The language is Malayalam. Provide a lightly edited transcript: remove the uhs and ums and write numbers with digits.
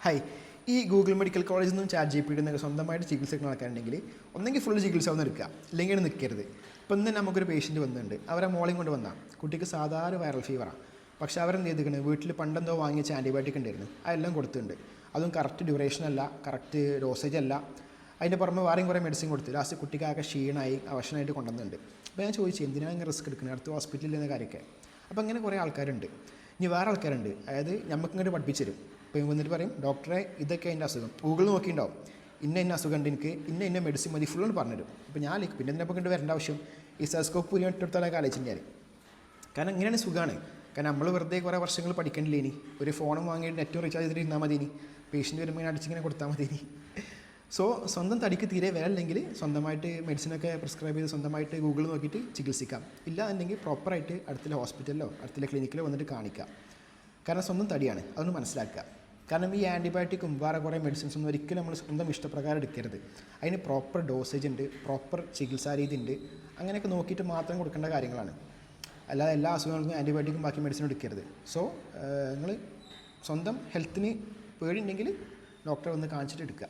ഹായ്, ഈ ഗൂഗിൾ മെഡിക്കൽ കോളേജിൽ നിന്നും ChatGPT നിന്നൊക്കെ സ്വന്തമായിട്ട് ചികിത്സ എടുക്കുന്ന ആൾക്കാരുണ്ടെങ്കിൽ ഒന്നെങ്കിൽ ഫുൾ ചികിത്സ ഒന്ന് എടുക്കുക, ഇല്ലെങ്കിൽ നിൽക്കരുത്. ഇപ്പം ഇന്ന് നമുക്കൊരു പേഷ്യൻറ്റ് വന്നിട്ടുണ്ട്. അവരെ മോളെയും കൊണ്ട് വന്നാൽ കുട്ടിക്ക് സാധാരണ വൈറൽ ഫീവറാണ്. പക്ഷേ അവരെന്ത് ചെയ്തിരിക്കുന്നത്, വീട്ടിൽ പണ്ടെന്തോ വാങ്ങിച്ച ആൻറ്റിബയോട്ടിക് ഉണ്ടായിരുന്നു, അതെല്ലാം കൊടുത്തിട്ടുണ്ട്. അതും കറക്റ്റ് ഡ്യൂറേഷൻ അല്ല, കറക്റ്റ് ഡോസേജ് അല്ല. അതിൻ്റെ പുറമെ വേറെയും കുറേ മെഡിസിൻ കൊടുത്ത് ലാസ്റ്റ് കുട്ടിക്ക് ആകെ ക്ഷീണമായി അവശനായിട്ട് കൊണ്ടുവന്നിട്ടുണ്ട്. അപ്പോൾ ഞാൻ ചോദിച്ചു, എന്തിനാണ് ഇങ്ങനെ റിസ്ക് എടുക്കുന്നത്, അടുത്ത ഹോസ്പിറ്റലിൽ എന്ന കാര്യമൊക്കെ. അപ്പോൾ അങ്ങനെ കുറേ ആൾക്കാരുണ്ട്. ഇനി വേറെ ആൾക്കാരുണ്ട്, അതായത് നമുക്ക് ഇങ്ങോട്ട് പഠിപ്പിച്ചു തരും. ഇപ്പോൾ വന്നിട്ട് പറയും, ഡോക്ടറെ ഇതൊക്കെ അതിൻ്റെ അസുഖം, ഗൂഗിൾ നോക്കിയിട്ടുണ്ടാവും, ഇന്ന അസുഖം ഉണ്ട് എനിക്ക്, ഇന്ന മെഡിസിൻ മതി, ഫുള്ള് പറഞ്ഞുതരും. ഇപ്പോൾ ഞാൻ പിന്നെ ഇതിനപ്പോൾ കണ്ട് വരേണ്ട ആവശ്യം ഈ സെസ്കോപ്പ് പുരി ഇട്ടെടുത്താലൊക്കെ ആലോചിച്ചു ഞാൻ. കാരണം ഇങ്ങനെയാണ് സുഖമാണ്. കാരണം നമ്മൾ വെറുതെ കുറേ വർഷങ്ങൾ പഠിക്കണ്ടില്ല. ഇനി ഒരു ഫോണും വാങ്ങിയിട്ട് നെറ്റും റീചാർജ് ചെയ്തിട്ട് ഇരുന്നാൽ മതി. ഇനി പേഷ്യൻ്റ് വരുമ്പോൾ ഇങ്ങനെ അടിച്ചിങ്ങനെ കൊടുത്താൽ മതി. ഇനി സോ സ്വന്തം തടിക്ക് തീരെ വിലല്ലെങ്കിൽ സ്വന്തമായിട്ട് മെഡിസിനൊക്കെ പ്രിസ്ക്രൈബ് ചെയ്ത് സ്വന്തമായിട്ട് ഗൂഗിൾ നോക്കിയിട്ട് ചികിത്സിക്കാം. ഇല്ല എന്നുണ്ടെങ്കിൽ പ്രോപ്പറായിട്ട് അടുത്തുള്ള ഹോസ്പിറ്റലിലോ അടുത്തുള്ള ക്ലിനിക്കിലോ വന്നിട്ട് കാണിക്കാം. കാരണം സ്വന്തം തടിയാണ്, അതൊന്ന് മനസ്സിലാക്കുക. കാരണം ഈ ആൻറ്റിബയോട്ടിക്കും വേറെ കുറേ മെഡിസിൻസ് ഒന്നും ഒരിക്കലും നമ്മൾ സ്വന്തം ഇഷ്ടപ്രകാരം എടുക്കരുത്. അതിന് പ്രോപ്പർ ഡോസേജ് ഉണ്ട്, പ്രോപ്പർ ചികിത്സാ രീതി ഉണ്ട്. അങ്ങനെയൊക്കെ നോക്കിയിട്ട് മാത്രം കൊടുക്കേണ്ട കാര്യങ്ങളാണ്. അല്ലാതെ എല്ലാ അസുഖങ്ങൾക്കും ആൻറ്റിബയോട്ടിക്കും ബാക്കി മെഡിസിനും എടുക്കരുത്. സോ നിങ്ങൾ സ്വന്തം ഹെൽത്തിന് പേടിയുണ്ടെങ്കിൽ ഡോക്ടറെ വന്ന് കാണിച്ചിട്ട് എടുക്കുക.